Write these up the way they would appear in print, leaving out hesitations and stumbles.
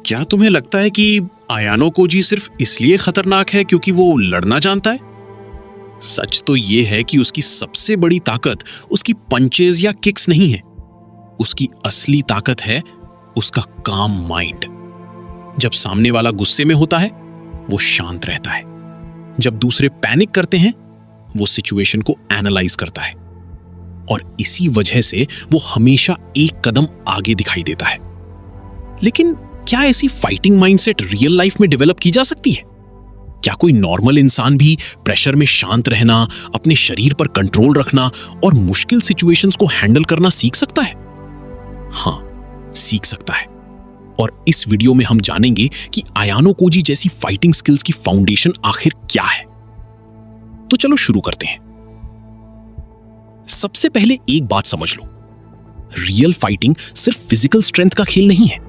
क्या तुम्हें लगता है कि आयानो कोजी सिर्फ इसलिए खतरनाक है क्योंकि वो लड़ना जानता है? सच तो ये है कि उसकी सबसे बड़ी ताकत उसकी पंचेज या किक्स नहीं है। उसकी असली ताकत है उसका काम माइंड। जब सामने वाला गुस्से में होता है वो शांत रहता है। जब दूसरे पैनिक करते हैं वो सिचुएशन को एनालाइज करता है और इसी वजह से वो हमेशा एक कदम आगे दिखाई देता है। लेकिन क्या ऐसी फाइटिंग माइंडसेट रियल लाइफ में डेवलप की जा सकती है? क्या कोई नॉर्मल इंसान भी प्रेशर में शांत रहना, अपने शरीर पर कंट्रोल रखना और मुश्किल सिचुएशंस को हैंडल करना सीख सकता है? हाँ, सीख सकता है। और इस वीडियो में हम जानेंगे कि आयानो कोजी जैसी फाइटिंग स्किल्स की फाउंडेशन आखिर क्या है। तो चलो शुरू करते हैं। सबसे पहले एक बात समझ लो, रियल फाइटिंग सिर्फ फिजिकल स्ट्रेंथ का खेल नहीं है।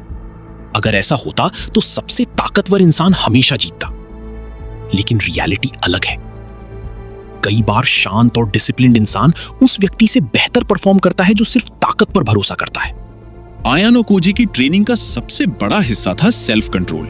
अगर ऐसा होता तो सबसे ताकतवर इंसान हमेशा जीतता। लेकिन रियलिटी अलग है। कई बार शांत और डिसिप्लिन्ड इंसान उस व्यक्ति से बेहतर परफॉर्म करता है जो सिर्फ ताकत पर भरोसा करता है। आयानो कोजी की ट्रेनिंग का सबसे बड़ा हिस्सा था सेल्फ कंट्रोल।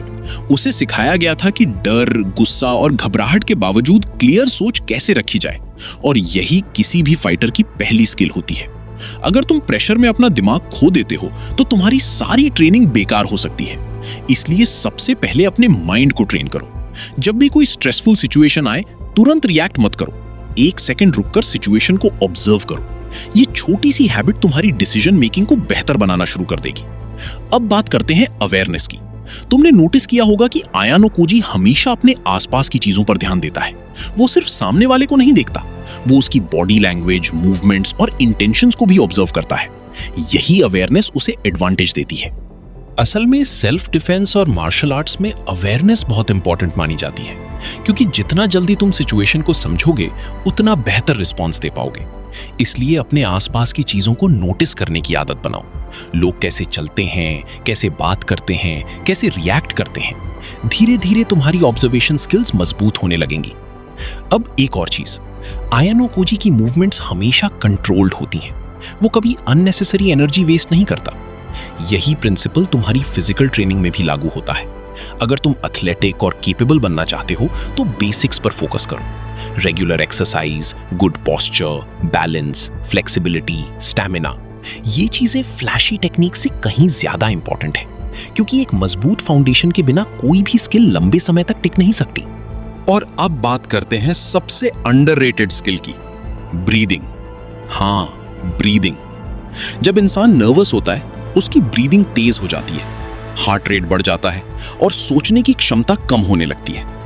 उसे सिखाया गया था कि डर, गुस्सा और घबराहट के बावजूद क्लियर सोच कैसे रखी जाए, और यही किसी भी फाइटर की पहली स्किल होती है। अगर तुम प्रेशर में अपना दिमाग खो देते हो तो तुम्हारी सारी ट्रेनिंग बेकार हो सकती है। इसलिए सबसे पहले अपने माइंड को ट्रेन करो। जब भी कोई स्ट्रेसफुल सिचुएशन आए तुरंत रिएक्ट मत करो। एक सेकंड रुककर सिचुएशन को ऑब्जर्व करो। ये छोटी सी हैबिट तुम्हारी डिसीजन मेकिंग को बेहतर बनाना शुरू कर देगी। अब बात करते हैं अवेयरनेस की। तुमने नोटिस किया होगा कि आयानो कोजी हमेशा अपने आसपास की चीजों पर ध्यान देता है। वो सिर्फ सामने वाले को नहीं देखता, वो उसकी बॉडी लैंग्वेज, मूवमेंट्स और इंटेंशंस को भी ऑब्जर्व करता है। यही अवेयरनेस उसे एडवांटेज देती है। असल में सेल्फ डिफेंस और मार्शल आर्ट्स में अवेयरनेस बहुत इंपॉर्टेंट मानी जाती है, क्योंकि जितना जल्दी तुम सिचुएशन को समझोगे उतना बेहतर रिस्पॉन्स दे पाओगे। इसलिए अपने आसपास की चीजों को नोटिस करने की आदत बनाओ। लोग कैसे चलते हैं, कैसे बात करते हैं, कैसे रिएक्ट करते हैं। धीरे धीरे तुम्हारी ऑब्जर्वेशन स्किल्स मजबूत होने लगेंगी। अब एक और चीज, आयानो कोजी की मूवमेंट्स हमेशा कंट्रोल्ड होती हैं। वो कभी अननेसेसरी एनर्जी वेस्ट नहीं करता। यही प्रिंसिपल तुम्हारी फिजिकल ट्रेनिंग में भी लागू होता है। अगर तुम एथलेटिक और केपेबल बनना चाहते हो तो बेसिक्स पर फोकस करो। Regular exercise, good posture, balance, flexibility, stamina, ये चीजें फ्लैशी टेक्निक से कहीं ज्यादा इंपॉर्टेंट है, क्योंकि एक मजबूत फाउंडेशन के बिना कोई भी स्किल लंबे समय तक टिक नहीं सकती। और अब बात करते हैं सबसे अंडररेटेड स्किल की, ब्रीदिंग। हाँ, ब्रीदिंग। जब इंसान नर्वस होता है उसकी ब्रीदिंग तेज हो जाती है, हार्ट रेट बढ़ जाता है और सोचने की क्षमता कम होने लगती है।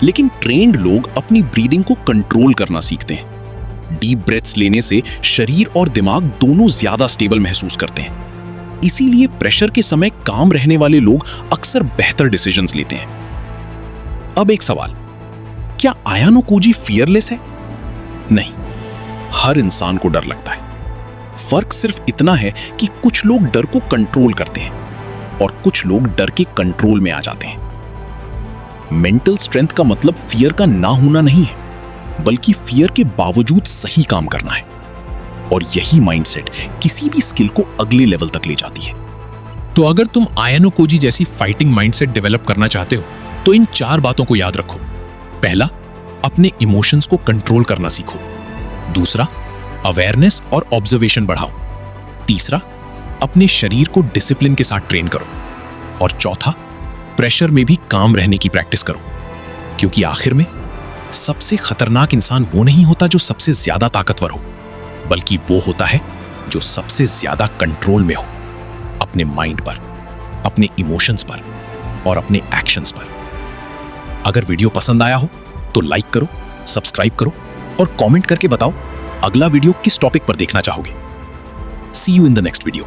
लेकिन ट्रेन्ड लोग अपनी ब्रीदिंग को कंट्रोल करना सीखते हैं। डीप ब्रेथ्स लेने से शरीर और दिमाग दोनों ज्यादा स्टेबल महसूस करते हैं। इसीलिए प्रेशर के समय काम रहने वाले लोग अक्सर बेहतर डिसीजंस लेते हैं। अब एक सवाल, क्या आयानो कोजी फियरलेस है? नहीं, हर इंसान को डर लगता है। फर्क सिर्फ इतना है कि कुछ लोग डर को कंट्रोल करते हैं और कुछ लोग डर के कंट्रोल में आ जाते हैं। मेंटल स्ट्रेंथ का मतलब फियर का ना होना नहीं है, बल्कि फियर के बावजूद सही काम करना है। और यही माइंडसेट किसी भी स्किल को अगले लेवल तक ले जाती है। तो अगर तुम आयानो कोजी जैसी फाइटिंग माइंडसेट डेवलप करना चाहते हो तो इन 4 बातों को याद रखो। पहला, अपने इमोशंस को कंट्रोल करना सीखो। दूसरा, अवेयरनेस और ऑब्जर्वेशन बढ़ाओ। तीसरा, अपने शरीर को डिसिप्लिन के साथ ट्रेन करो। और चौथा, प्रेशर में भी काम रहने की प्रैक्टिस करो, क्योंकि आखिर में सबसे खतरनाक इंसान वो नहीं होता जो सबसे ज्यादा ताकतवर हो, बल्कि वो होता है जो सबसे ज्यादा कंट्रोल में हो, अपने माइंड पर, अपने इमोशंस पर और अपने एक्शंस पर। अगर वीडियो पसंद आया हो तो लाइक करो, सब्सक्राइब करो और कमेंट करके बताओ अगला वीडियो किस टॉपिक पर देखना चाहोगे। See you in the next video.